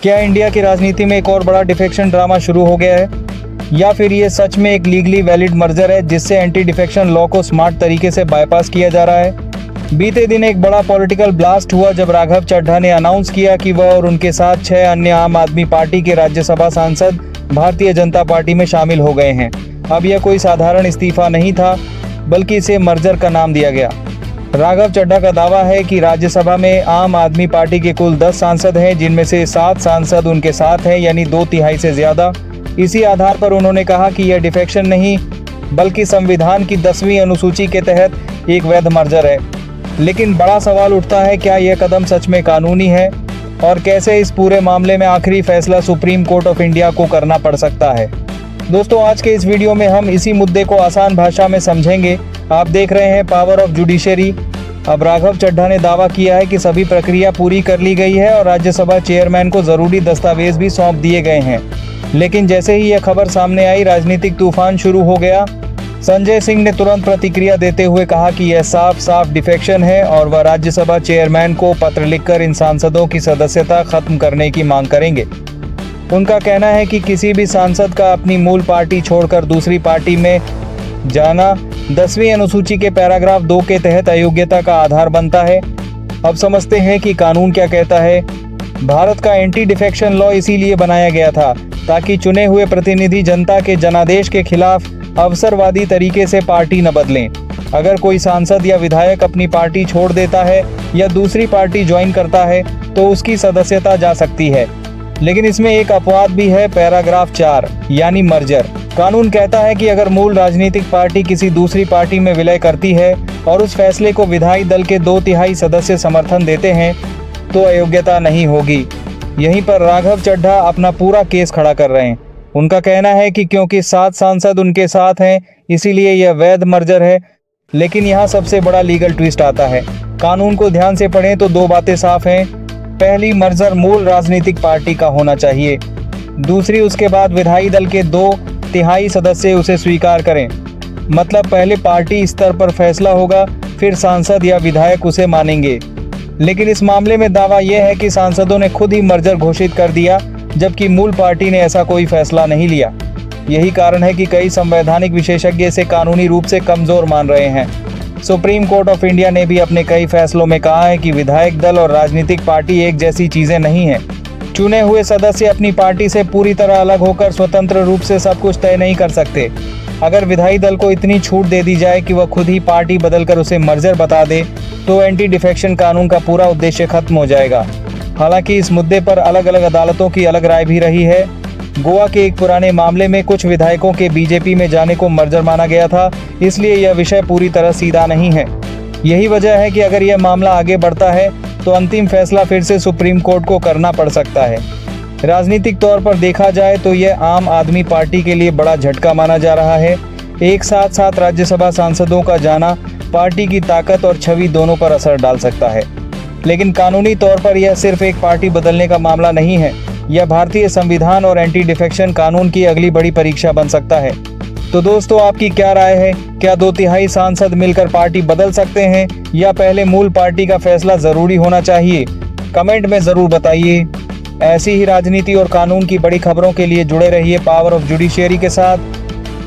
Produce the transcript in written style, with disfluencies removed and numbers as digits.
क्या इंडिया की राजनीति में एक और बड़ा डिफेक्शन ड्रामा शुरू हो गया है, या फिर ये सच में एक लीगली वैलिड मर्जर है जिससे एंटी डिफेक्शन लॉ को स्मार्ट तरीके से बाईपास किया जा रहा है। बीते दिन एक बड़ा पॉलिटिकल ब्लास्ट हुआ जब राघव चड्ढा ने अनाउंस किया कि वह और उनके साथ 6 अन्य आम आदमी पार्टी के राज्यसभा सांसद भारतीय जनता पार्टी में शामिल हो गए हैं। अब यह कोई साधारण इस्तीफा नहीं था, बल्कि इसे मर्जर का नाम दिया गया। राघव चड्ढा का दावा है कि राज्यसभा में आम आदमी पार्टी के कुल 10 सांसद हैं, जिनमें से 7 सांसद उनके साथ हैं, यानी 2/3 से ज्यादा। इसी आधार पर उन्होंने कहा कि यह डिफेक्शन नहीं, बल्कि संविधान की 10वीं अनुसूची के तहत एक वैध मर्जर है। लेकिन बड़ा सवाल उठता है, क्या यह कदम सच में कानूनी है और कैसे इस पूरे मामले में आखिरी फैसला सुप्रीम कोर्ट ऑफ इंडिया को करना पड़ सकता है। दोस्तों, आज के इस वीडियो में हम इसी मुद्दे को आसान भाषा में समझेंगे। आप देख रहे हैं पावर ऑफ जुडिशरी। अब राघव चड्ढा ने दावा किया है कि सभी प्रक्रिया पूरी कर ली गई है और राज्यसभा चेयरमैन को जरूरी दस्तावेज भी सौंप दिए गए हैं। लेकिन जैसे ही यह खबर सामने आई, राजनीतिक तूफान शुरू हो गया। संजय सिंह ने तुरंत प्रतिक्रिया देते हुए कहा कि यह साफ साफ डिफेक्शन है और वह राज्यसभा चेयरमैन को पत्र लिखकर इन सांसदों की सदस्यता खत्म करने की मांग करेंगे। उनका कहना है कि किसी भी सांसद का अपनी मूल पार्टी छोड़कर दूसरी पार्टी में जाना 10वीं अनुसूची के पैराग्राफ 2 के तहत अयोग्यता का आधार बनता है। अब समझते हैं कि कानून क्या कहता है। भारत का एंटी डिफेक्शन लॉ इसीलिए बनाया गया था ताकि चुने हुए प्रतिनिधि जनता के जनादेश के खिलाफ अवसरवादी तरीके से पार्टी न बदलें। अगर कोई सांसद या विधायक अपनी पार्टी छोड़ देता है या दूसरी पार्टी ज्वाइन करता है तो उसकी सदस्यता जा सकती है। लेकिन इसमें एक अपवाद भी है, पैराग्राफ 4 यानी मर्जर। कानून कहता है कि अगर मूल राजनीतिक पार्टी किसी दूसरी पार्टी में विलय करती है और उस फैसले को विधायी दल के 2/3 सदस्य समर्थन देते हैं तो अयोग्यता नहीं होगी। यहीं पर राघव चड्ढा अपना पूरा केस खड़ा कर रहे हैं। उनका कहना है कि क्योंकि 7 सांसद उनके साथ हैं, इसीलिए यह वैध मर्जर है। लेकिन यहाँ सबसे बड़ा लीगल ट्विस्ट आता है। कानून को ध्यान से पढ़ें तो 2 बातें साफ हैं। पहली, मर्जर मूल राजनीतिक पार्टी का होना चाहिए। दूसरी, उसके बाद विधायी दल के 2/3 सदस्य उसे स्वीकार करें। मतलब पहले पार्टी स्तर पर फैसला होगा, फिर सांसद या विधायक उसे मानेंगे। लेकिन इस मामले में दावा यह है कि सांसदों ने खुद ही मर्जर घोषित कर दिया, जबकि मूल पार्टी ने ऐसा कोई फैसला नहीं लिया। यही कारण है कि कई संवैधानिक विशेषज्ञ इसे कानूनी रूप से कमजोर मान रहे हैं। सुप्रीम कोर्ट ऑफ इंडिया ने भी अपने कई फैसलों में कहा है कि विधायक दल और राजनीतिक पार्टी एक जैसी चीजें नहीं हैं। चुने हुए सदस्य अपनी पार्टी से पूरी तरह अलग होकर स्वतंत्र रूप से सब कुछ तय नहीं कर सकते। अगर विधायी दल को इतनी छूट दे दी जाए कि वह खुद ही पार्टी बदलकर उसे मर्जर बता दे तो एंटी डिफेक्शन कानून का पूरा उद्देश्य खत्म हो जाएगा। हालांकि इस मुद्दे पर अलग अलग अदालतों की अलग राय भी रही है। गोवा के एक पुराने मामले में कुछ विधायकों के बीजेपी में जाने को मर्जर माना गया था, इसलिए यह विषय पूरी तरह सीधा नहीं है। यही वजह है कि अगर यह मामला आगे बढ़ता है तो अंतिम फैसला फिर से सुप्रीम कोर्ट को करना पड़ सकता है। राजनीतिक तौर पर देखा जाए तो यह आम आदमी पार्टी के लिए बड़ा झटका माना जा रहा है। एक साथ 7 राज्यसभा सांसदों का जाना पार्टी की ताकत और छवि दोनों पर असर डाल सकता है। लेकिन कानूनी तौर पर यह सिर्फ एक पार्टी बदलने का मामला नहीं है। यह भारतीय संविधान और एंटी डिफेक्शन कानून की अगली बड़ी परीक्षा बन सकता है। तो दोस्तों, आपकी क्या राय है? क्या 2/3 सांसद मिलकर पार्टी बदल सकते हैं या पहले मूल पार्टी का फैसला जरूरी होना चाहिए? कमेंट में जरूर बताइए। ऐसी ही राजनीति और कानून की बड़ी खबरों के लिए जुड़े रहिए पावर ऑफ जुडिशरी के साथ।